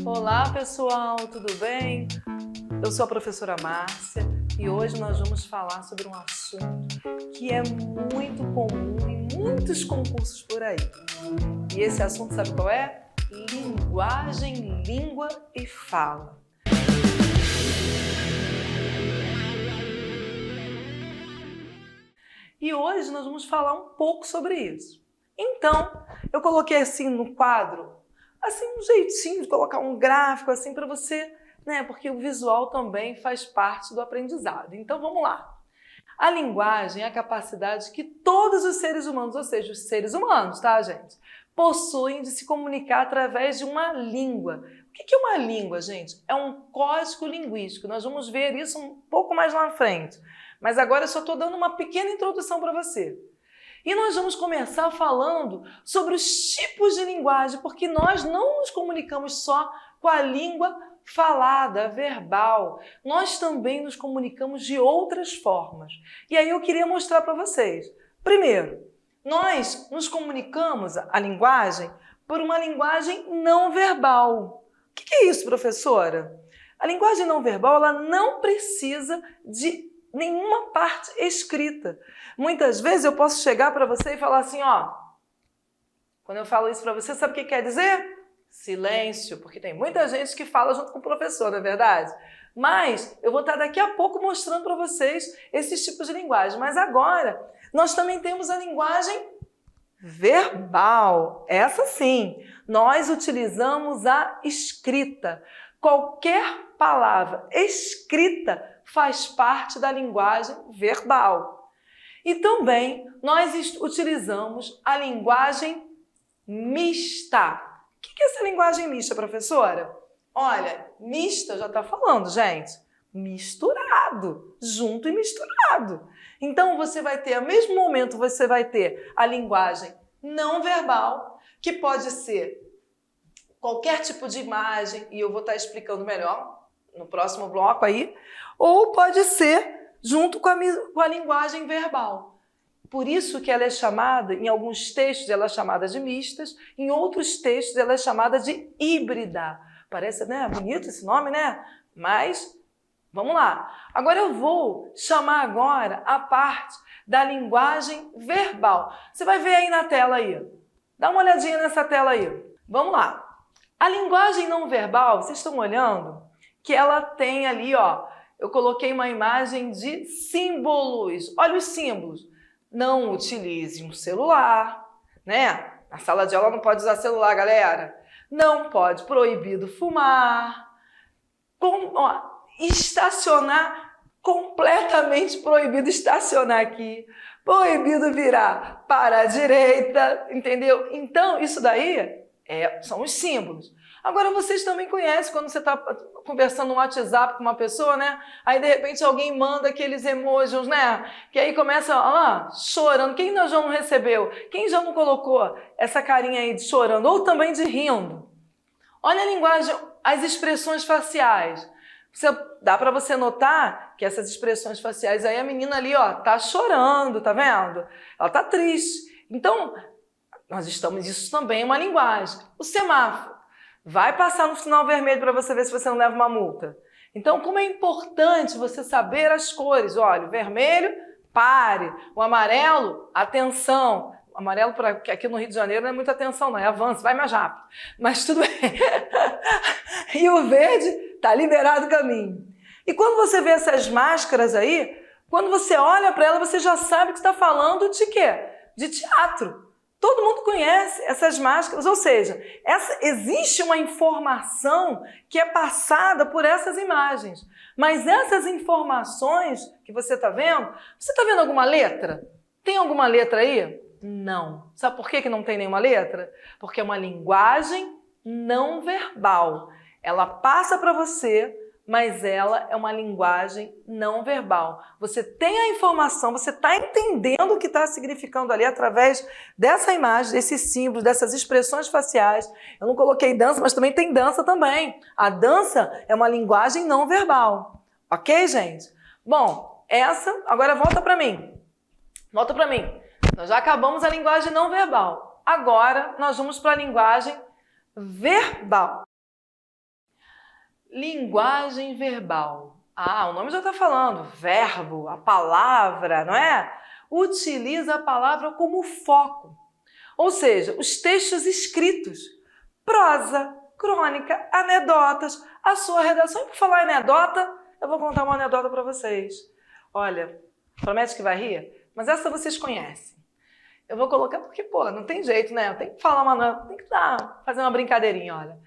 Olá pessoal, tudo bem? Eu sou a professora Márcia e hoje nós vamos falar sobre um assunto que é muito comum em muitos concursos por aí. E esse assunto sabe qual é? Linguagem, língua e fala. E hoje nós vamos falar um pouco sobre isso. Então, eu coloquei assim no quadro, assim um jeitinho de colocar um gráfico assim para você, né? Porque o visual também faz parte do aprendizado. Então vamos lá. A linguagem é a capacidade que todos os seres humanos, ou seja, os seres humanos, tá, gente? Possuem de se comunicar através de uma língua. O que é uma língua, gente? É um código linguístico. Nós vamos ver isso um pouco mais lá na frente. Mas agora eu só estou dando uma pequena introdução para você. E nós vamos começar falando sobre os tipos de linguagem, porque nós não nos comunicamos só com a língua falada, verbal. Nós também nos comunicamos de outras formas. E aí eu queria mostrar para vocês. Primeiro, nós nos comunicamos a linguagem por uma linguagem não verbal. O que é isso, professora? A linguagem não verbal ela não precisa de nenhuma parte escrita. Muitas vezes eu posso chegar para você e falar assim, ó, quando eu falo isso para você, sabe o que quer dizer? Silêncio, porque tem muita gente que fala junto com o professor, não é verdade? Mas eu vou estar daqui a pouco mostrando para vocês esses tipos de linguagem. Mas agora, nós também temos a linguagem verbal. Essa sim, nós utilizamos a escrita. Qualquer palavra escrita faz parte da linguagem verbal. E também nós utilizamos a linguagem mista. O que é essa linguagem mista, professora? Olha, mista já está falando, gente, misturado, junto e misturado. Então você vai ter, ao mesmo momento, você vai ter a linguagem não verbal, que pode ser qualquer tipo de imagem, e eu vou estar explicando melhor no próximo bloco aí, ou pode ser junto com a linguagem verbal. Por isso que ela é chamada, em alguns textos ela é chamada de mistas, em outros textos ela é chamada de híbrida. Parece, né, bonito esse nome, né? Mas, vamos lá. Agora eu vou chamar agora a parte da linguagem verbal. Você vai ver aí na tela aí. Dá uma olhadinha nessa tela aí. Vamos lá. A linguagem não verbal, vocês estão olhando que ela tem ali, ó, eu coloquei uma imagem de símbolos. Olha os símbolos. Não utilize um celular, né? Na sala de aula não pode usar celular, galera. Não pode, proibido fumar. Estacionar, completamente proibido estacionar aqui. Proibido virar para a direita, entendeu? Então, isso daí são os símbolos. Agora, vocês também conhecem quando você está conversando no WhatsApp com uma pessoa, né? Aí, de repente, alguém manda aqueles emojis, né? Que aí começa, ó, chorando. Quem já não recebeu? Quem já não colocou essa carinha aí de chorando? Ou também de rindo? Olha a linguagem, as expressões faciais. Dá para você notar que essas expressões faciais aí, a menina ali, ó, tá chorando, tá vendo? Ela tá triste. Então, isso também é uma linguagem. O semáforo. Vai passar no sinal vermelho para você ver se você não leva uma multa. Então, como é importante você saber as cores. Olha, o vermelho, pare. O amarelo, atenção. O amarelo, porque aqui no Rio de Janeiro não é muita atenção, não. É avanço, vai mais rápido. Mas tudo bem. E o verde, tá liberado o caminho. E quando você vê essas máscaras aí, quando você olha para ela, você já sabe que está falando de quê? De teatro. Todo mundo conhece essas máscaras, ou seja, existe uma informação que é passada por essas imagens. Mas essas informações que você está vendo alguma letra? Tem alguma letra aí? Não. Sabe por que não tem nenhuma letra? Porque é uma linguagem não verbal. Ela passa para você, mas ela é uma linguagem não verbal. Você tem a informação, você está entendendo o que está significando ali através dessa imagem, desses símbolos, dessas expressões faciais. Eu não coloquei dança, mas também tem dança também. A dança é uma linguagem não verbal. Ok, gente? Bom, agora volta para mim. Volta para mim. Nós já acabamos a linguagem não verbal. Agora nós vamos para a linguagem verbal. Linguagem verbal. Ah, o nome já está falando. Verbo, a palavra, não é? Utiliza a palavra como foco. Ou seja, os textos escritos. Prosa, crônica, anedotas, a sua redação. E por falar em anedota, eu vou contar uma anedota para vocês. Olha, promete que vai rir? Mas essa vocês conhecem. Eu vou colocar porque, pô, não tem jeito, né? Tem que falar tem que fazer uma brincadeirinha, olha.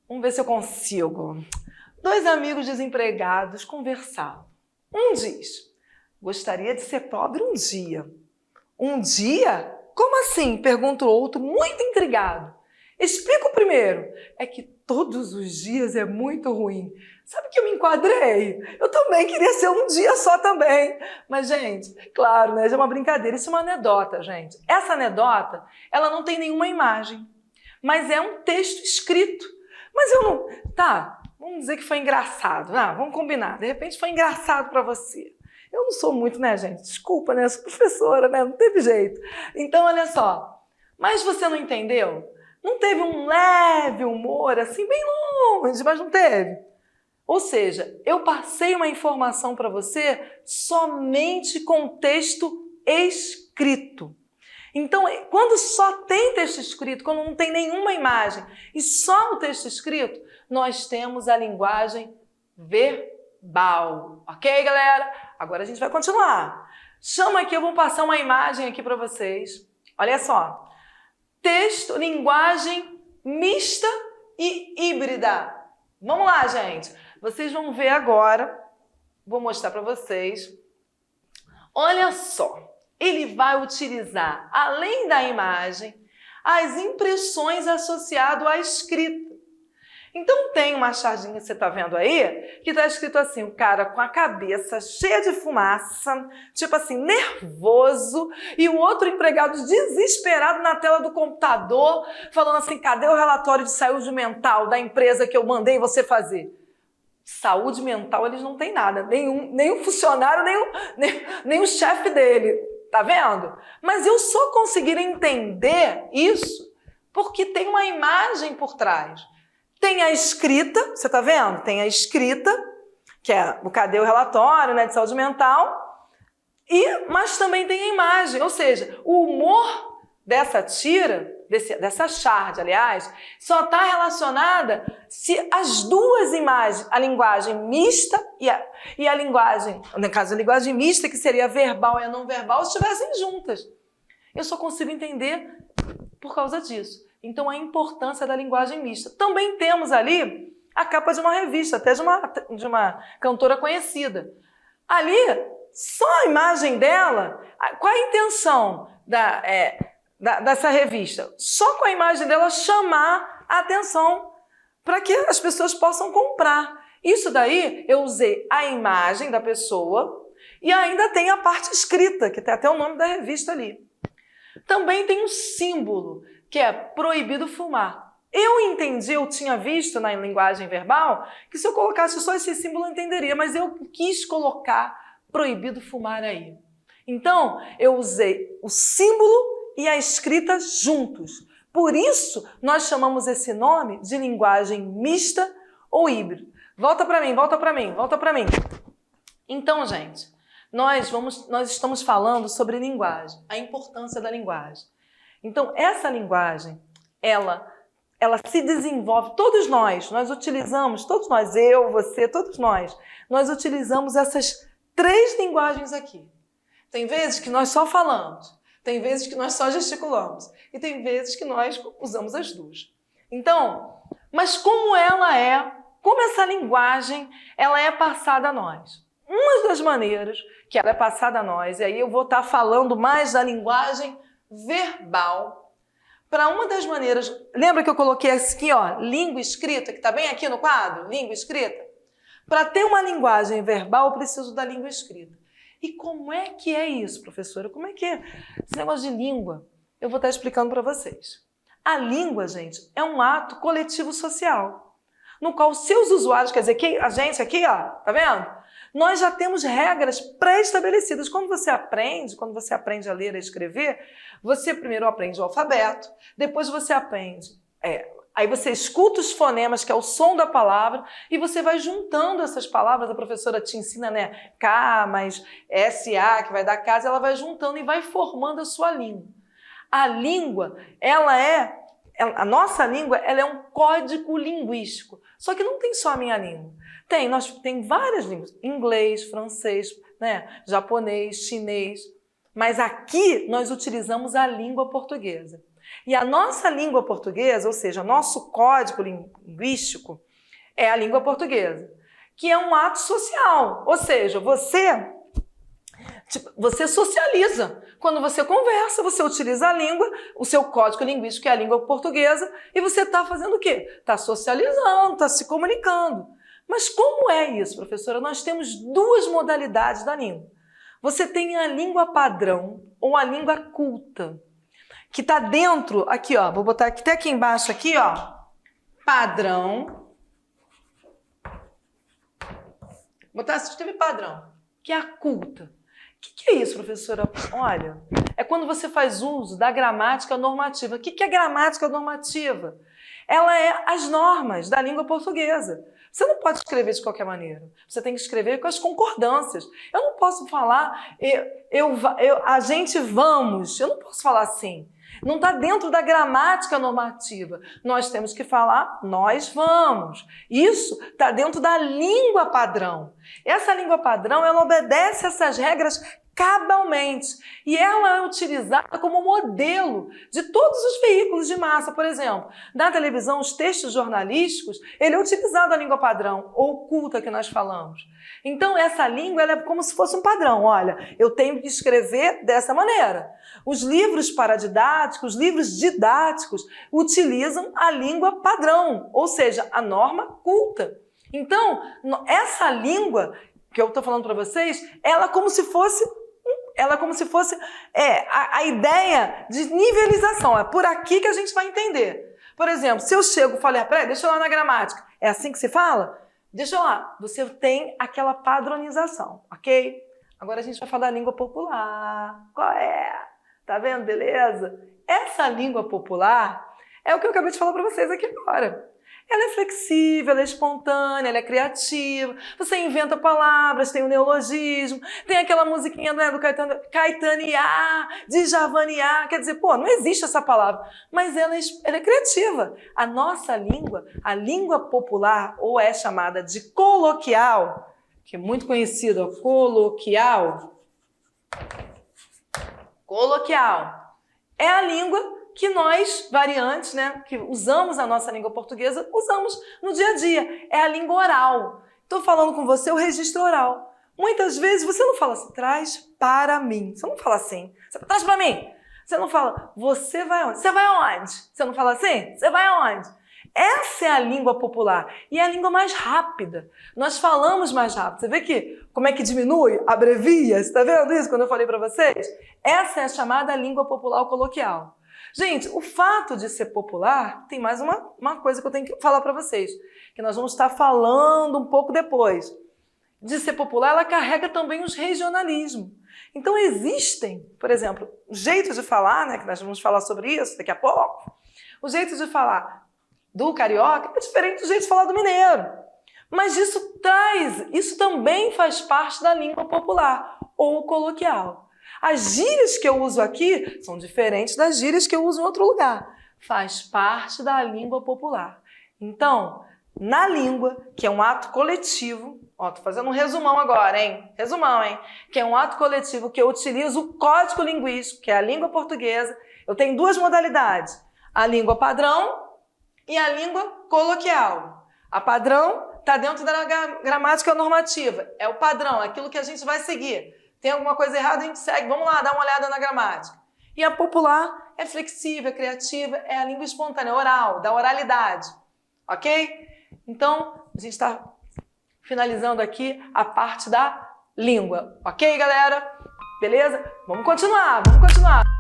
Vamos ver se eu consigo. 2 amigos desempregados conversavam. Um diz, gostaria de ser pobre um dia. Um dia? Como assim? Pergunta o outro, muito intrigado. Explica o primeiro. É que todos os dias é muito ruim. Sabe que eu me enquadrei? Eu também queria ser um dia só também. Mas, gente, claro, né? É uma brincadeira. Isso é uma anedota, gente. Essa anedota, ela não tem nenhuma imagem. Mas é um texto escrito. Mas eu não... Tá, vamos dizer que foi engraçado. Ah, vamos combinar. De repente foi engraçado para você. Eu não sou muito, né, gente? Desculpa, né? Eu sou professora, né? Não teve jeito. Então, olha só. Mas você não entendeu? Não teve um leve humor, assim, bem longe, mas não teve. Ou seja, eu passei uma informação para você somente com texto escrito. Então, quando só tem texto escrito, quando não tem nenhuma imagem e só o texto escrito, nós temos a linguagem verbal. Ok, galera? Agora a gente vai continuar. Chama aqui, eu vou passar uma imagem aqui para vocês. Olha só. Texto, linguagem mista e híbrida. Vamos lá, gente. Vocês vão ver agora. Vou mostrar para vocês. Olha só. Ele vai utilizar, além da imagem, as impressões associadas à escrita. Então tem uma chardinha que você está vendo aí, que está escrito assim, o cara com a cabeça cheia de fumaça, tipo assim, nervoso, e o outro empregado desesperado na tela do computador, falando assim, cadê o relatório de saúde mental da empresa que eu mandei você fazer? Saúde mental eles não têm nada, nem o funcionário, nem o chefe dele. Tá vendo? Mas eu só consegui entender isso porque tem uma imagem por trás. Tem a escrita, você tá vendo? Tem a escrita, que é o cadê o relatório, né, de saúde mental, mas também tem a imagem, ou seja, o humor dessa tira, dessa charge, aliás, só está relacionada se as duas imagens, a linguagem mista e a linguagem, no caso a linguagem mista, que seria a verbal e a não verbal, estivessem juntas. Eu só consigo entender por causa disso. Então, a importância da linguagem mista. Também temos ali a capa de uma revista, até de uma cantora conhecida. Ali, só a imagem dela, qual a intenção dessa revista? Só com a imagem dela chamar a atenção para que as pessoas possam comprar. Isso daí eu usei a imagem da pessoa e ainda tem a parte escrita, que tem até o nome da revista ali. Também tem um símbolo, que é proibido fumar. Eu tinha visto na linguagem verbal, que se eu colocasse só esse símbolo eu entenderia, mas eu quis colocar proibido fumar aí. Então, eu usei o símbolo e a escrita juntos. Por isso, nós chamamos esse nome de linguagem mista ou híbrida. Volta para mim, volta para mim, volta para mim. Então, gente, nós estamos falando sobre linguagem, a importância da linguagem. Então, essa linguagem, ela se desenvolve, todos nós utilizamos, todos nós, eu, você, todos nós utilizamos essas 3 linguagens aqui. Tem vezes que nós só falamos, tem vezes que nós só gesticulamos e tem vezes que nós usamos as duas. Então, mas como essa linguagem, ela é passada a nós? Uma das maneiras que ela é passada a nós, e aí eu vou estar falando mais da linguagem verbal, para uma das maneiras, lembra que eu coloquei aqui, ó, língua escrita, que está bem aqui no quadro, língua escrita? Para ter uma linguagem verbal, eu preciso da língua escrita. E como é que é isso, professora? Como é que é esse negócio de língua? Eu vou estar explicando para vocês. A língua, gente, é um ato coletivo social, no qual seus usuários, quer dizer, a gente aqui, ó, tá vendo? Nós já temos regras pré-estabelecidas. Quando você aprende a ler e a escrever, você primeiro aprende o alfabeto, depois você aprende Aí você escuta os fonemas, que é o som da palavra, e você vai juntando essas palavras. A professora te ensina, né? K mais SA, que vai dar casa, ela vai juntando e vai formando a sua língua. A língua, a nossa língua, ela é um código linguístico. Só que não tem só a minha língua. Tem várias línguas. Inglês, francês, né? Japonês, chinês. Mas aqui nós utilizamos a língua portuguesa. E a nossa língua portuguesa, ou seja, nosso código linguístico, é a língua portuguesa, que é um ato social. Ou seja, você socializa. Quando você conversa, você utiliza a língua, o seu código linguístico, que é a língua portuguesa, e você está fazendo o quê? Está socializando, está se comunicando. Mas como é isso, professora? Nós temos duas modalidades da língua. Você tem a língua padrão ou a língua culta, que está dentro, aqui, ó, vou botar até aqui embaixo, aqui, ó, padrão. Vou botar, escrever padrão, que é a culta. O que é isso, professora? Olha, é quando você faz uso da gramática normativa. O que é gramática normativa? Ela é as normas da língua portuguesa. Você não pode escrever de qualquer maneira. Você tem que escrever com as concordâncias. Eu não posso falar, a gente vamos. Eu não posso falar assim. Não está dentro da gramática normativa. Nós temos que falar nós vamos. Isso está dentro da língua padrão. Essa língua padrão, ela obedece essas regras cabalmente. E ela é utilizada como modelo de todos os veículos de massa. Por exemplo, na televisão, os textos jornalísticos, ele é utilizado a língua padrão, ou culta que nós falamos. Então, essa língua ela é como se fosse um padrão. Olha, eu tenho que escrever dessa maneira. Os livros paradidáticos, os livros didáticos, utilizam a língua padrão, ou seja, a norma culta. Então, essa língua que eu estou falando para vocês, ela como se fosse a ideia de nivelização. É por aqui que a gente vai entender. Por exemplo, se eu chego e falo, peraí, deixa eu lá na gramática. É assim que se fala? Deixa eu lá. Você tem aquela padronização, ok? Agora a gente vai falar da língua popular. Qual é? Tá vendo? Beleza? Essa língua popular é o que eu acabei de falar para vocês aqui agora. Ela é flexível, ela é espontânea, ela é criativa. Você inventa palavras, tem o neologismo, tem aquela musiquinha do Caetanear, Djavanear. Quer dizer, não existe essa palavra, mas ela é criativa. A nossa língua, a língua popular, ou é chamada de coloquial, que é muito conhecida, coloquial. Coloquial é a língua que nós, variantes, né, que usamos a nossa língua portuguesa, usamos no dia a dia. É a língua oral. Estou falando com você o registro oral. Muitas vezes você não fala assim, traz para mim. Você não fala assim, traz para mim. Você não fala, você vai onde? Você vai aonde? Você não fala assim? Você vai aonde? Essa é a língua popular e é a língua mais rápida. Nós falamos mais rápido. Você vê que como é que diminui? Abrevia? Você está vendo isso quando eu falei para vocês? Essa é a chamada língua popular coloquial. Gente, o fato de ser popular, tem mais uma coisa que eu tenho que falar para vocês, que nós vamos estar falando um pouco depois. De ser popular, ela carrega também os regionalismos. Então existem, por exemplo, jeitos de falar, né, que nós vamos falar sobre isso daqui a pouco, o jeito de falar do carioca é diferente do jeito de falar do mineiro. Mas isso também faz parte da língua popular ou coloquial. As gírias que eu uso aqui são diferentes das gírias que eu uso em outro lugar. Faz parte da língua popular. Então, na língua, que é um ato coletivo, tô fazendo um resumão agora, hein? Resumão, hein? Que é um ato coletivo que eu utilizo o código linguístico, que é a língua portuguesa. Eu tenho duas modalidades, a língua padrão e a língua coloquial. A padrão está dentro da gramática normativa, é o padrão, aquilo que a gente vai seguir. Tem alguma coisa errada, a gente segue. Vamos lá, dar uma olhada na gramática. E a popular é flexível, é criativa, é a língua espontânea, oral, da oralidade. Ok? Então, a gente está finalizando aqui a parte da língua. Ok, galera? Beleza? Vamos continuar, vamos continuar.